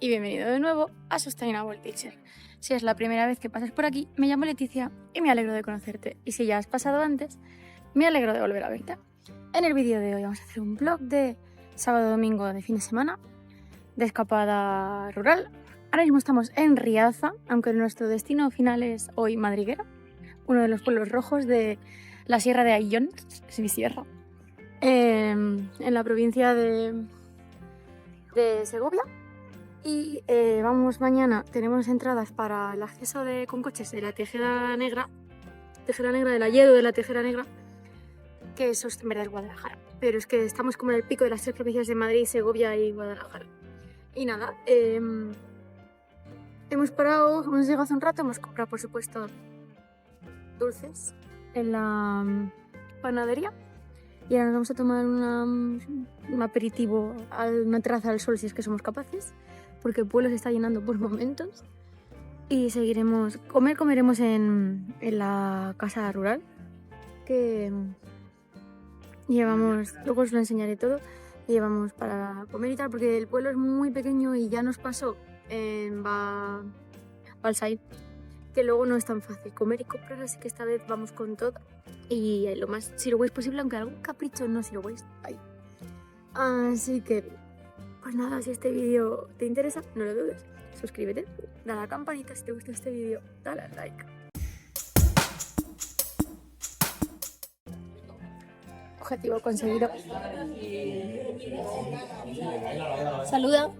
y bienvenido de nuevo a Sustainable Teacher. Si es la primera vez que pasas por aquí, me llamo Leticia y me alegro de conocerte. Y si ya has pasado antes, me alegro de volver a verte. En el vídeo de hoy vamos a hacer un vlog de sábado-domingo de fin de semana, de escapada rural. Ahora mismo estamos en Riaza, aunque nuestro destino final es hoy Madriguera, uno de los pueblos rojos de la Sierra de Ayllón, es mi sierra, en la provincia de Segovia. Y vamos mañana, tenemos entradas para el acceso con coches de la Tejera Negra del Alledo de la Tejera Negra, que eso en verdad es Guadalajara, pero es que estamos como en el pico de las tres provincias de Madrid, Segovia y Guadalajara. Y nada, hemos parado, hemos llegado hace un rato, hemos comprado por supuesto dulces en la panadería y ahora nos vamos a tomar un aperitivo a una terraza al sol si es que somos capaces, porque el pueblo se está llenando por momentos. Y seguiremos, comeremos en la casa rural que llevamos, luego os lo enseñaré todo, llevamos para comer y tal, porque el pueblo es muy pequeño y ya nos pasó en Balsai, que luego no es tan fácil comer y comprar, así que esta vez vamos con todo y lo más zero waste posible, aunque algún capricho no zero waste hay. Así que, pues nada, si este vídeo te interesa, no lo dudes, suscríbete, dale a la campanita si te gusta este vídeo, dale al like. Objetivo conseguido. Saluda.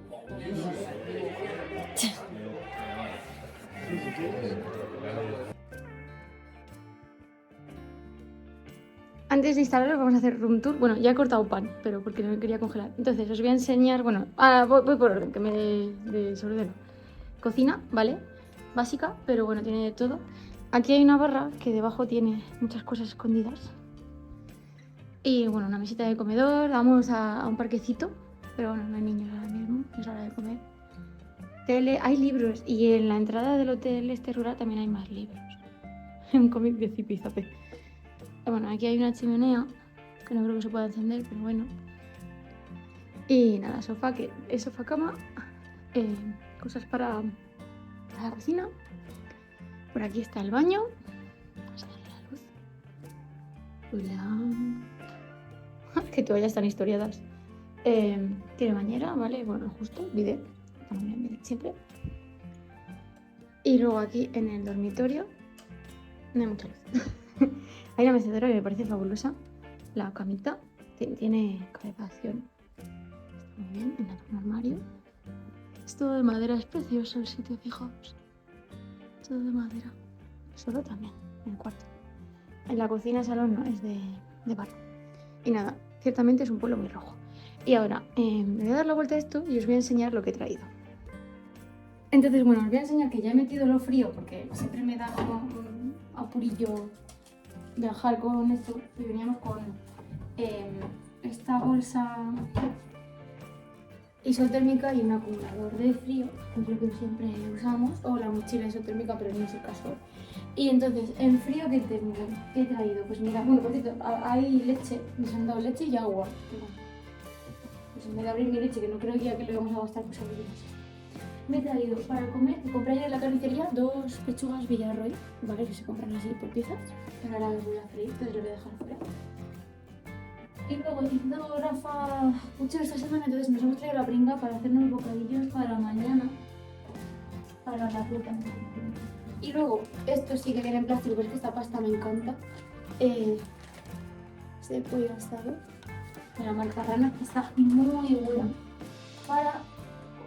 Antes de instalarlo vamos a hacer room tour. Bueno, ya he cortado pan, pero porque no me quería congelar. Entonces os voy a enseñar, bueno, voy por orden, que me desordeno. Cocina, ¿vale? Básica, pero bueno, tiene de todo. Aquí hay una barra que debajo tiene muchas cosas escondidas. Y bueno, una mesita de comedor, vamos a un parquecito, pero bueno, no hay niños ahora mismo, es hora de comer. Tele, hay libros y en la entrada del hotel rural también hay más libros. Un cómic de Zipizape. Bueno, aquí hay una chimenea que no creo que se pueda encender, pero bueno. Y nada, sofá, que es sofá cama, cosas para la cocina. Por aquí está el baño. Vamos a darle la luz. Hola. Que todas ya están historiadas. Tiene bañera, ¿vale? Bueno, justo, bidet. También bidet siempre. Y luego aquí en el dormitorio no hay mucha luz. Hay una mecedora que me parece fabulosa. La camita tiene calefacción. Está muy bien. En un armario. Es todo de madera. Es precioso el sitio, fijaos. Todo de madera. Solo también, en el cuarto. En la cocina, el salón no, es de barro. Y nada, ciertamente es un pueblo muy rojo. Y ahora, me voy a dar la vuelta a esto y os voy a enseñar lo que he traído. Entonces, bueno, os voy a enseñar que ya he metido lo frío porque siempre me da como un apurillo viajar con esto. Y veníamos con esta bolsa isotérmica y un acumulador de frío, que es lo que siempre usamos, o la mochila isotérmica, pero no es el caso. Y entonces, en frío, ¿qué tengo? ¿Qué he traído? Pues mira, bueno, por cierto, hay leche, nos han dado leche y agua. Pues en vez de abrir mi leche, que no creo ya que lo íbamos a gastar, pues abrimos. Me he traído para comer, que compré ayer en la carnicería, 2 pechugas Villarroy, ¿vale? Que se compran así por piezas, pero ahora las voy a freír, entonces las voy a dejar fuera. Y luego hizo Rafa mucho esta semana, entonces nos hemos traído la pringa para hacernos bocadillos para mañana, para la fruta. Y luego, esto sí que viene en plástico, pero es que esta pasta me encanta. Este pollo asado de la marca Rana, que está muy buena para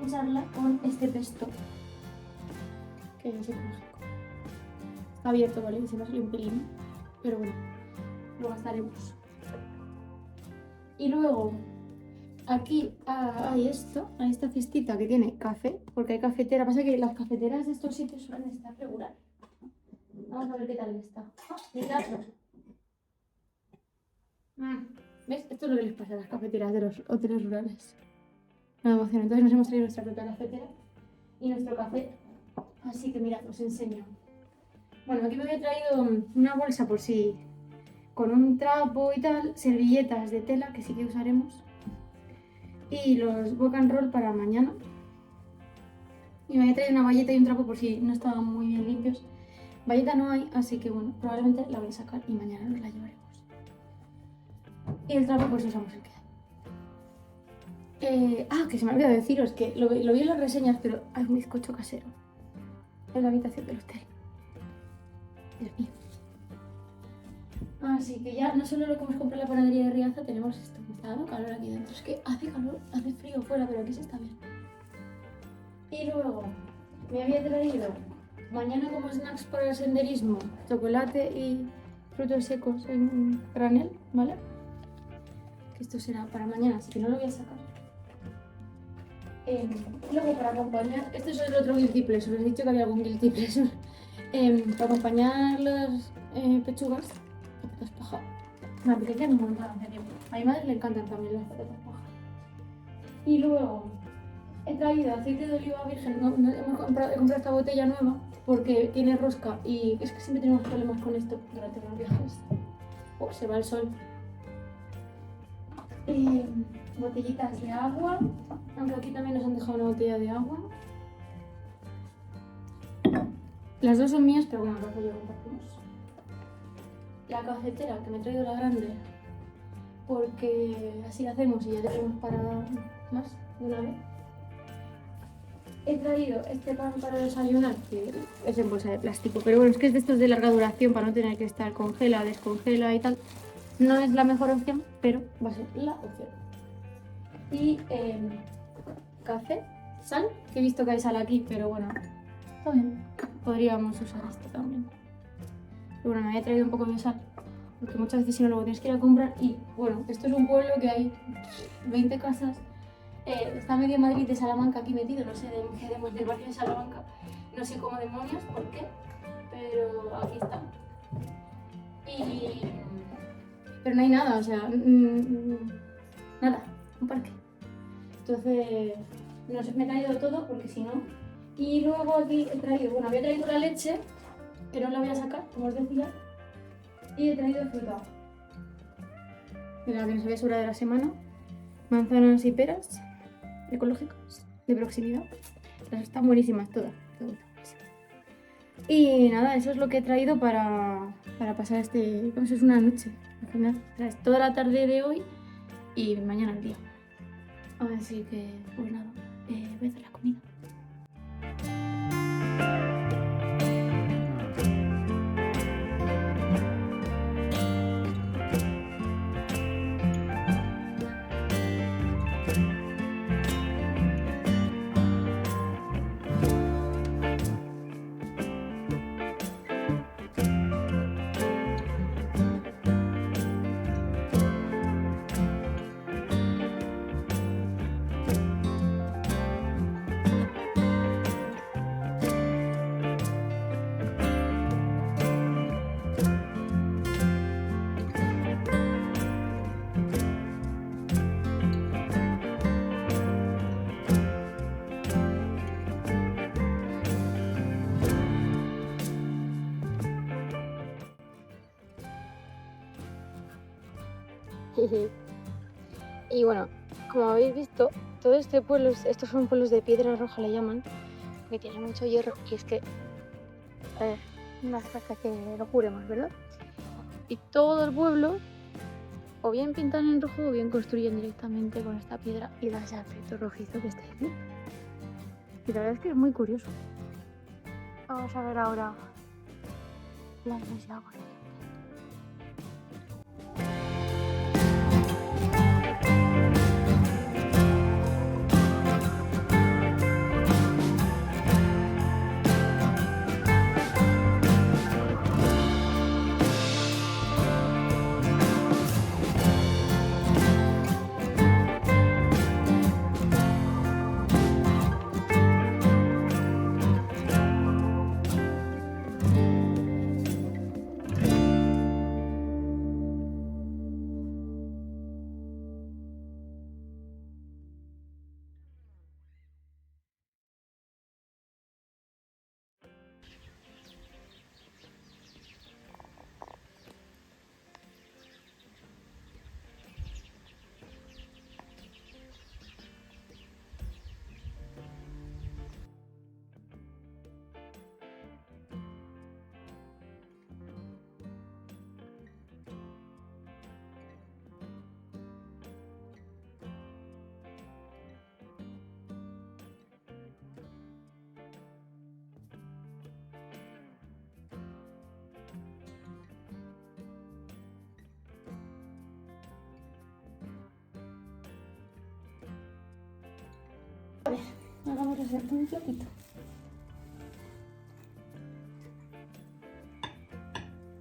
usarla con este pesto, que es ecológico. Está abierto, ¿vale? Y se me sale un pelín, pero bueno, lo gastaremos. Y luego, aquí hay esto, hay esta cestita que tiene café, porque hay cafetera. Pasa que las cafeteras de estos sitios suelen estar regular. Vamos a ver qué tal está. Miradlo. ¿Ves? Esto es lo que les pasa a las cafeteras de los hoteles rurales. Me emociona. Entonces nos hemos traído nuestra propia cafetera y nuestro café. Así que mirad, os enseño. Bueno, aquí me había traído una bolsa por si, con un trapo y tal, servilletas de tela, que sí que usaremos. Y los wok and roll para mañana. Y me había traído una valleta y un trapo por si no estaban muy bien limpios. Valleta no hay, así que bueno, probablemente la voy a sacar y mañana nos la llevaremos. Y el trapo pues usamos el que hay. Que se me ha olvidado deciros que lo vi en las reseñas, pero hay un bizcocho casero en la habitación del hotel. Dios mío. Así que ya no solo lo que hemos comprado en la panadería de Riaza, tenemos esto. Me está dando calor aquí dentro. Es que hace calor, hace frío fuera, pero aquí se está bien. Y luego me había traído mañana como snacks para el senderismo chocolate y frutos secos en granel, ¿vale? Que esto será para mañana, así que no lo voy a sacar. Luego para acompañar, este es el otro guilty pleasure, os he dicho que había algún guilty pleasure. Para acompañar las pechugas, patatas paja. Me apetecían un montón hace tiempo. A mi madre le encantan también las patatas paja. Y luego he traído aceite de oliva virgen. He comprado esta botella nueva porque tiene rosca y es que siempre tenemos problemas con esto durante los viajes. Se va el sol. Botellitas de agua, aunque aquí también nos han dejado una botella de agua. Las dos son mías, pero bueno, las voy a compartimos. La cafetera, que me he traído la grande, porque así la hacemos y ya tenemos para más de una vez. He traído este pan para desayunar, que es en bolsa de plástico, pero bueno, es que es de estos de larga duración para no tener que estar congela, descongela y tal. No es la mejor opción, pero va a ser la opción. Y café, sal, que he visto que hay sal aquí, pero bueno, está bien. Podríamos usar esto también. Pero bueno, me había traído un poco de sal, porque muchas veces si no luego tienes que ir a comprar. Y bueno, esto es un pueblo que hay 20 casas. Está medio Madrid de Salamanca aquí metido, no sé del barrio de Salamanca, no sé cómo demonios, por qué, pero aquí está. Pero no hay nada, o sea, nada, un parque. Entonces, no sé, me he traído todo porque si no. Y luego aquí he traído, bueno, había traído la leche, que no la voy a sacar, como os decía, y he traído fruta. Mira, que nos había sobrado de la semana, manzanas y peras ecológicas, de proximidad. Están buenísimas todas. Y nada, eso es lo que he traído para pasar pues es una noche. Al final, traes toda la tarde de hoy y mañana el día. Así que, pues nada, voy a hacer la comida. Y bueno, como habéis visto, todo este pueblo, estos son pueblos de piedra roja le llaman, que tienen mucho hierro y es que no hace falta que lo juremos, ¿verdad? Y todo el pueblo o bien pintan en rojo o bien construyen directamente con esta piedra y da ese aspecto rojizo que estáis viendo. Y la verdad es que es muy curioso. Vamos a ver ahora la iglesia. Hagamos así, un platito.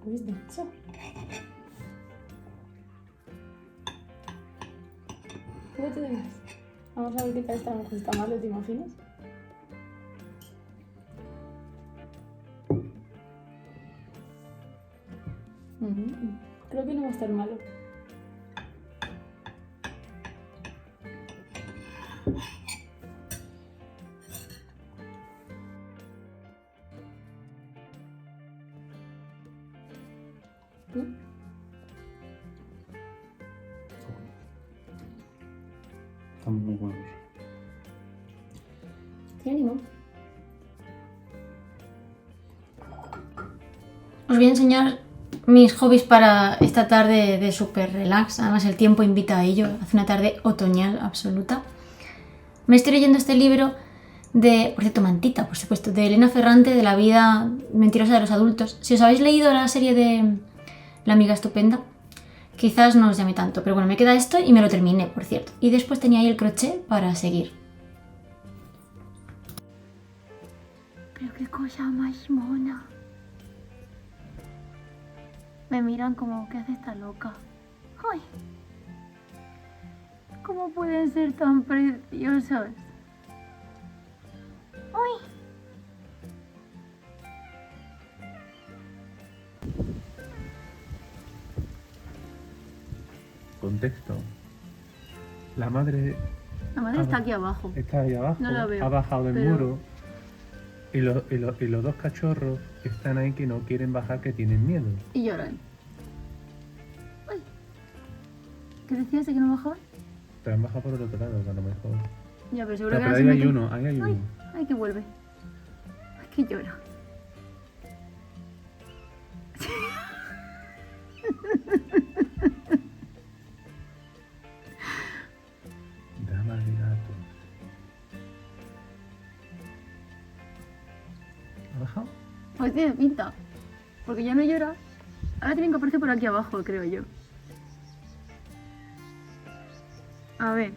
¿Habéis dicho? ¿Qué te demás? Vamos a voltear esta, a lo mejor está malo, ¿te imaginas? Creo que no va a estar malo. Están muy buenos. Tiene limón. Os voy a enseñar mis hobbies para esta tarde de súper relax. Además el tiempo invita a ello. Hace una tarde otoñal absoluta. Me estoy leyendo este libro de, por cierto, Mantita, por supuesto, de Elena Ferrante, de la vida mentirosa de los adultos. Si os habéis leído la serie de La amiga estupenda, quizás no os llame tanto, pero bueno, me queda esto y me lo terminé, por cierto. Y después tenía ahí el crochet para seguir. Pero qué cosa más mona. Me miran como que hace esta loca. ¡Ay! ¿Cómo pueden ser tan preciosos? ¡Ay! Contexto. La madre Está aquí abajo. está ahí abajo, No la veo, ha bajado del pero- muro y los dos cachorros están ahí que no quieren bajar, que tienen miedo. Y lloran. ¡Ay! ¿Qué decías de que no bajaban? Te han bajado por el otro lado, a lo mejor. Ya, pero seguro Pero, que ahí ahora se hay meten- uno, ahí hay ¡Ay! uno. ¡Ay, que vuelve! ¡Ay, que llora! Dama de gatos. ¿Ha bajado? Pues tiene pinta. Porque ya no llora. Ahora tienen que aparecer por aquí abajo, creo yo. A ver.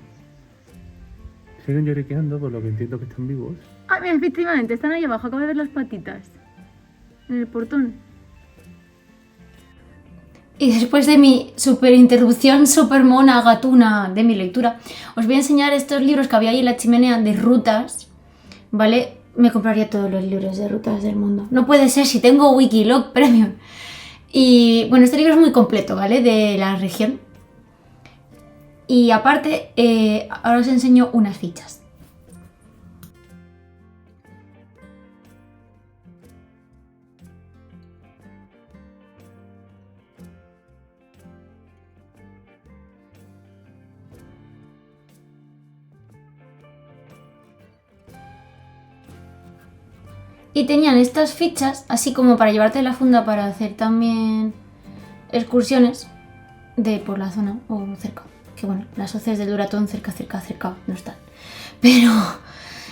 Siguen lloriqueando, por lo que entiendo que están vivos. Ah, mira, efectivamente, están ahí abajo. Acabo de ver las patitas. En el portón. Y después de mi super interrupción, super mona, gatuna de mi lectura, os voy a enseñar estos libros que había ahí en la chimenea de rutas, ¿vale? Me compraría todos los libros de rutas del mundo. No puede ser si tengo Wikiloc Premium. Y bueno, este libro es muy completo, ¿vale? De la región. Y aparte, ahora os enseño unas fichas. Y tenían estas fichas, así como para llevarte la funda para hacer también excursiones de por la zona o cerca. Que bueno, las hoces del Duratón cerca no están. Pero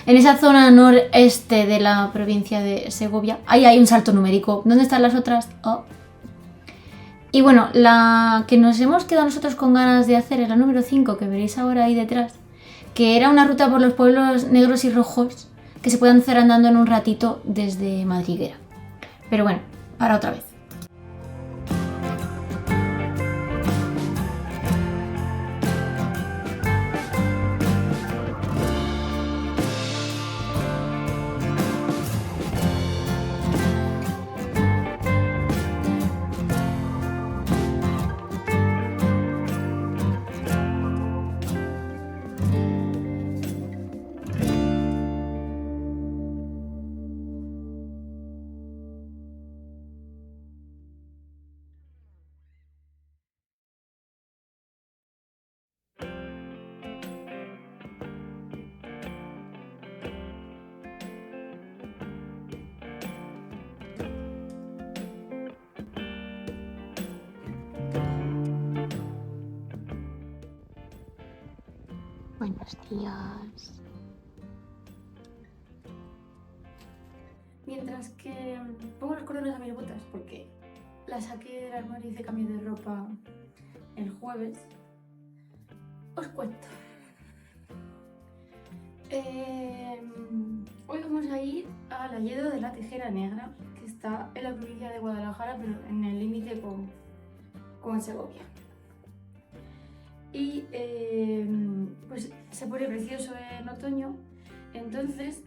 en esa zona noreste de la provincia de Segovia, ahí hay un salto numérico. ¿Dónde están las otras? Oh. Y bueno, la que nos hemos quedado nosotros con ganas de hacer es la número 5, que veréis ahora ahí detrás, que era una ruta por los pueblos negros y rojos que se pueden hacer andando en un ratito desde Madriguera. Pero bueno, para otra vez. Buenos días. Mientras que pongo los cordones a mis botas porque las saqué del armario y hice cambio de ropa el jueves, os cuento Hoy vamos a ir al Alledo de la Tejera Negra, que está en la provincia de Guadalajara, pero en el límite con Segovia. Y pues se pone precioso en otoño, entonces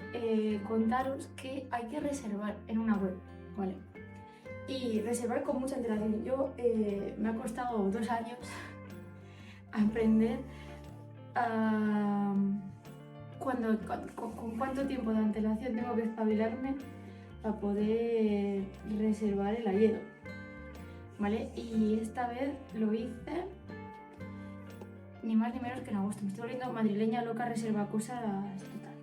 contaros que hay que reservar en una web, ¿vale? Y reservar con mucha antelación. Yo me ha costado 2 años aprender a con cuánto tiempo de antelación tengo que espabilarme para poder reservar el Alledo, ¿vale? Y esta vez lo hice ni más ni menos que en agosto. Me estoy volviendo madrileña loca, reserva cosas total.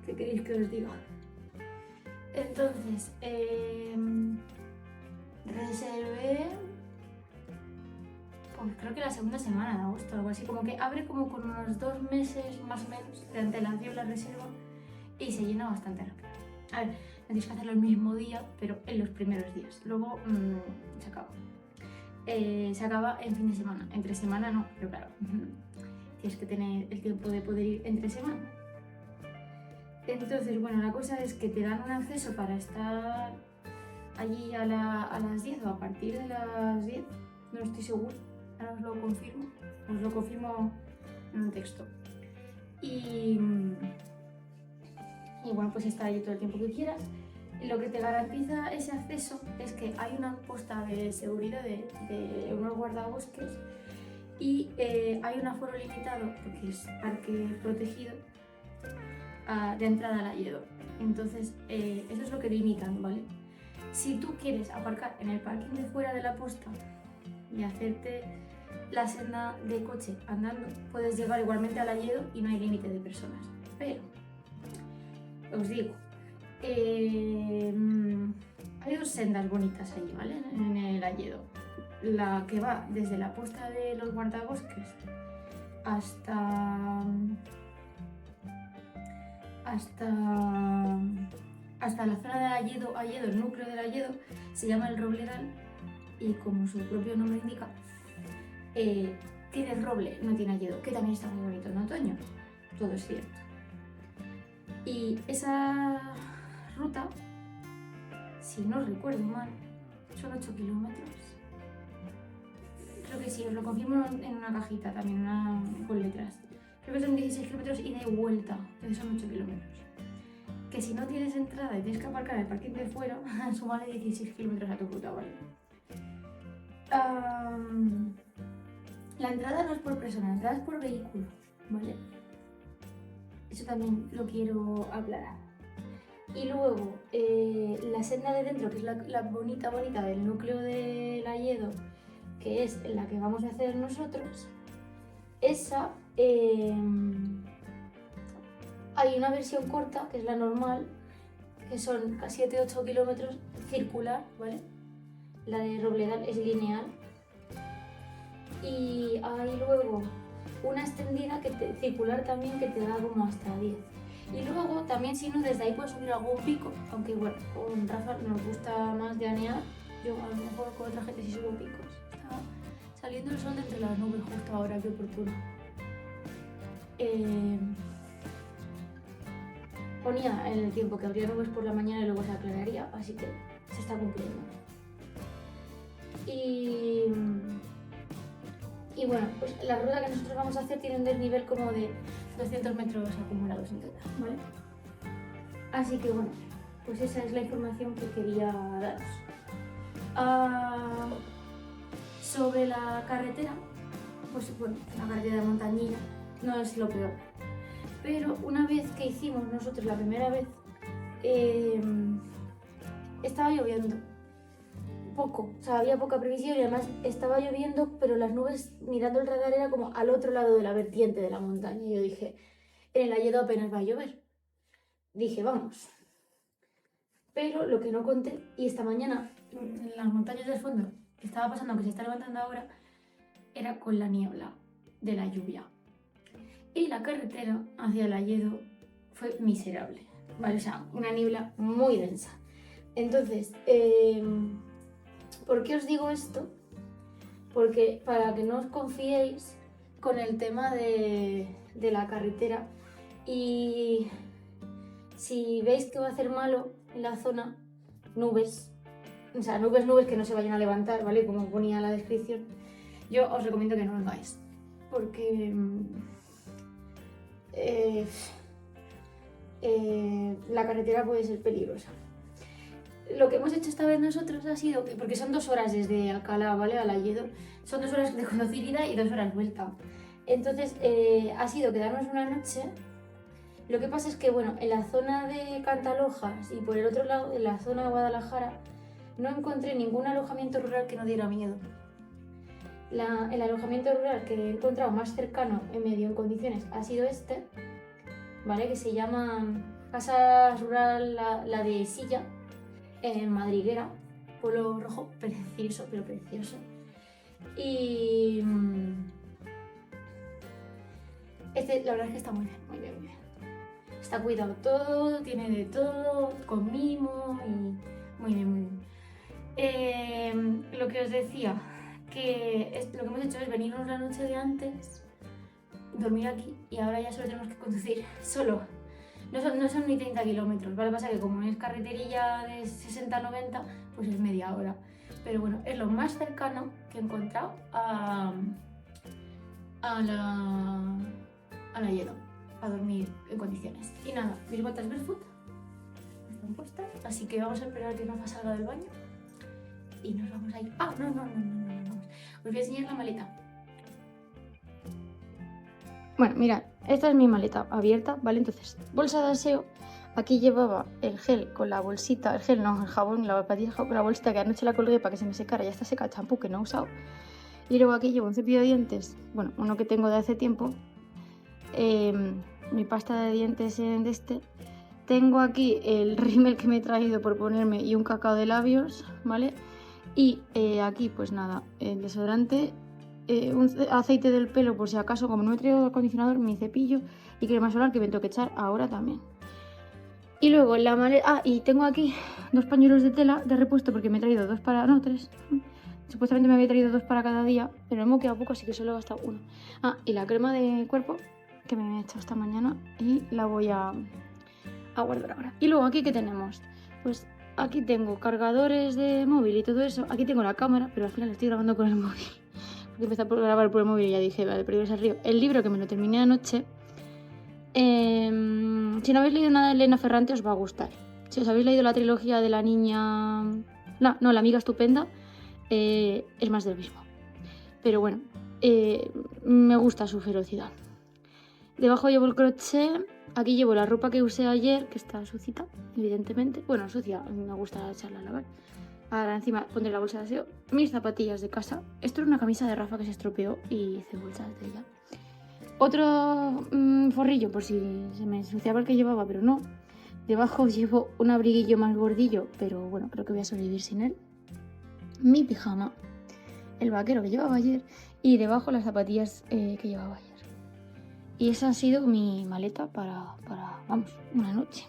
¿Qué queréis que os diga? Entonces, reservé, pues creo que la segunda semana de agosto, algo así, como que abre como con unos 2 meses más o menos de antelación la reserva y se llena bastante rápido. A ver, no tienes que hacerlo el mismo día, pero en los primeros días. Luego se acaba. Se acaba en fin de semana. Entre semana no, pero claro, tienes que tener el tiempo de poder ir entre semana. Entonces, bueno, la cosa es que te dan un acceso para estar allí a las 10 o a partir de las 10, no estoy segura, ahora os lo confirmo en un texto. Y bueno, pues estar allí todo el tiempo que quieras. Y lo que te garantiza ese acceso es que hay una posta de seguridad de unos guardabosques y hay un aforo limitado, porque es parque protegido, de entrada al Alledo. Entonces, eso es lo que limitan, ¿vale? Si tú quieres aparcar en el parking de fuera de la posta y hacerte la senda de coche andando, puedes llegar igualmente al Alledo y no hay límite de personas. Pero, os digo, hay 2 sendas bonitas allí, ¿vale? En el Alledo. La que va desde la posta de los guardabosques hasta la zona del Alledo, el núcleo del Alledo, se llama el Robledal y como su propio nombre indica, tiene roble, no tiene Alledo, que también está muy bonito en otoño, todo es cierto. Y esa ruta, si no recuerdo mal, son 8 kilómetros. Creo que sí, os lo confirmo en una cajita también, con letras. Creo que son 16 kilómetros ida y vuelta, entonces son 8 kilómetros. Que si no tienes entrada y tienes que aparcar en el parking de fuera, súmale 16 kilómetros a tu ruta, ¿vale? La entrada no es por persona, la entrada es por vehículo, ¿vale? Eso también lo quiero aclarar. Y luego, la senda de dentro, que es la bonita del núcleo del Alledo, que es la que vamos a hacer nosotros, esa hay una versión corta, que es la normal, que son 7-8 kilómetros circular, ¿vale? La de Robledal es lineal. Y hay luego una extendida circular también, que te da como hasta 10. Y luego también, si no, desde ahí puedes subir algún pico, aunque bueno, con Rafa nos gusta más llanear. Yo a lo mejor con otra gente sí subo picos. Está saliendo el sol de entre las nubes justo ahora, qué oportuno. Ponía en el tiempo que habría nubes por la mañana y luego se aclararía, así que se está cumpliendo. Y bueno, pues la ruta que nosotros vamos a hacer tiene un desnivel como de 200 metros acumulados en total, ¿vale? Así que bueno, pues esa es la información que quería daros. Sobre la carretera, pues bueno, una carretera de montañilla, no es lo peor. Pero una vez que hicimos nosotros la primera vez, estaba lloviendo. Poco, o sea, había poca previsión y además estaba lloviendo, pero las nubes, mirando el radar, era como al otro lado de la vertiente de la montaña. Y yo dije, en el Alledo apenas va a llover. Dije, vamos. Pero lo que no conté, y esta mañana, en las montañas del fondo, que estaba pasando, que se está levantando ahora, era con la niebla de la lluvia. Y la carretera hacia el Alledo fue miserable, ¿vale? O sea, una niebla muy densa. Entonces, ¿por qué os digo esto? Porque para que no os confiéis con el tema de la carretera, Y si veis que va a hacer malo en la zona, nubes, o sea, nubes que no se vayan a levantar, ¿vale? Como ponía en la descripción, yo os recomiendo que no lo hagáis, porque la carretera puede ser peligrosa. Lo que hemos hecho esta vez nosotros ha sido, porque son 2 horas desde Alcalá, ¿vale? A Lledó, son 2 horas de conducir ida y 2 horas vuelta. Entonces ha sido quedarnos una noche. Lo que pasa es que, bueno, en la zona de Cantalojas y por el otro lado, en la zona de Guadalajara, no encontré ningún alojamiento rural que no diera miedo. El alojamiento rural que he encontrado más cercano en medio en condiciones ha sido este, ¿vale? Que se llama Casa Rural La de Silla, en Madriguera, Pueblo Rojo, precioso, pero precioso. Y la verdad es que está muy bien, muy bien, muy bien. Está cuidado todo, tiene de todo, con mimo y muy bien, muy bien. Lo que os decía, que lo que hemos hecho es venirnos la noche de antes, dormir aquí y ahora ya solo tenemos que conducir solo. No son ni 30 kilómetros, ¿vale? Pasa que como es carreterilla de 60-90, pues es media hora. Pero bueno, es lo más cercano que he encontrado a la Lledó, a dormir en condiciones. Y nada, mis botas barefoot están puestas, así que vamos a esperar que Nafa salga del baño y nos vamos a ir. Ah, no. Os voy a enseñar la maleta. Bueno, mirad, esta es mi maleta abierta, ¿vale? Entonces, bolsa de aseo. Aquí llevaba el gel con la bolsita, el gel no, el jabón, la patilla con la bolsita que anoche la colgué para que se me secara, ya está seca, champú que no he usado. Y luego aquí llevo un cepillo de dientes, bueno, uno que tengo de hace tiempo, mi pasta de dientes de este. Tengo aquí el rímel que me he traído por ponerme y un cacao de labios, ¿vale? Y aquí, pues nada, el desodorante, un aceite del pelo por si acaso, como no he traído acondicionador, mi cepillo y crema solar que me tengo que echar ahora también. Y luego la maleta... y tengo aquí 2 pañuelos de tela de repuesto porque me he traído 3. Supuestamente me había traído 2 para cada día, pero me he quedado poco, así que solo he gastado 1. Y la crema de cuerpo que me he hecho esta mañana y la voy a guardar ahora. Y luego aquí, ¿qué tenemos? Pues aquí tengo cargadores de móvil y todo eso. Aquí tengo la cámara, pero al final estoy grabando con el móvil. Porque empecé a grabar por el móvil y ya dije, vale, pero al río. El libro que me lo terminé anoche. Si no habéis leído nada de Elena Ferrante os va a gustar. Si os habéis leído la trilogía de la niña... la amiga estupenda, es más del mismo. Pero bueno, me gusta su ferocidad. Debajo llevo el crochet. Aquí llevo la ropa que usé ayer, que está sucita, evidentemente. Bueno, sucia, me gusta echarla a lavar. Ahora encima pondré la bolsa de aseo. Mis zapatillas de casa. Esto era una camisa de Rafa que se estropeó y hice bolsas de ella. Otro forrillo por si se me ensuciaba el que llevaba, pero no. Debajo llevo un abriguillo más gordillo, pero bueno, creo que voy a sobrevivir sin él. Mi pijama, el vaquero que llevaba ayer y debajo las zapatillas que llevaba ayer. Y esa ha sido mi maleta para vamos, una noche.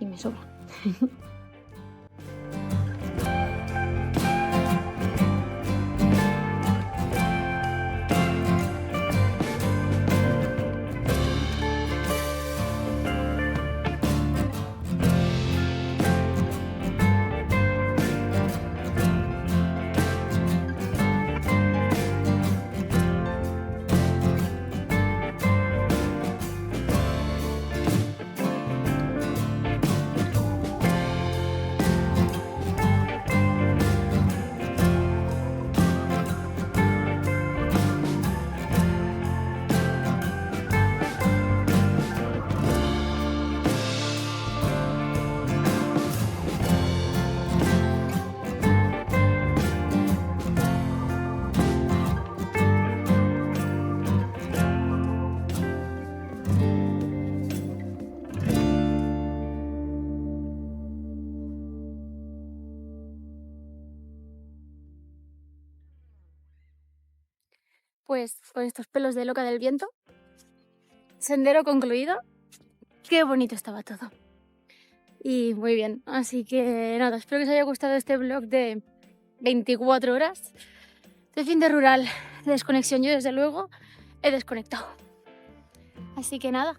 Y me sobra. Pues con estos pelos de loca del viento, sendero concluido. Qué bonito estaba todo. Y muy bien, así que nada, espero que os haya gustado este vlog de 24 horas de fin de rural, de desconexión. Yo desde luego he desconectado. Así que nada,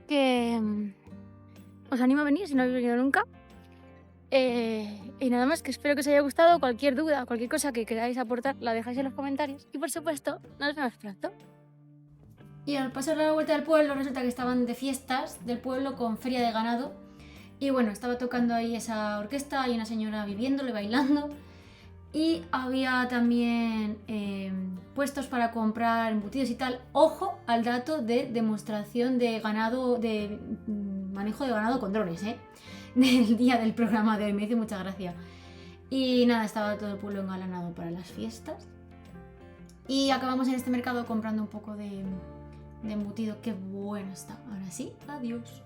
que os animo a venir si no habéis venido nunca. Y nada más, que espero que os haya gustado. Cualquier duda, cualquier cosa que queráis aportar, la dejáis en los comentarios. Y por supuesto, nos vemos pronto. Y al pasar la vuelta del pueblo, resulta que estaban de fiestas del pueblo con feria de ganado. Y bueno, estaba tocando ahí esa orquesta y una señora viviéndole, bailando. Y había también puestos para comprar embutidos y tal. Ojo al dato de demostración de ganado, de manejo de ganado con drones, del día del programa de hoy. Me hizo mucha gracia. Y nada, estaba todo el pueblo engalanado para las fiestas. Y acabamos en este mercado comprando un poco de embutido. Qué bueno está. Ahora sí, adiós.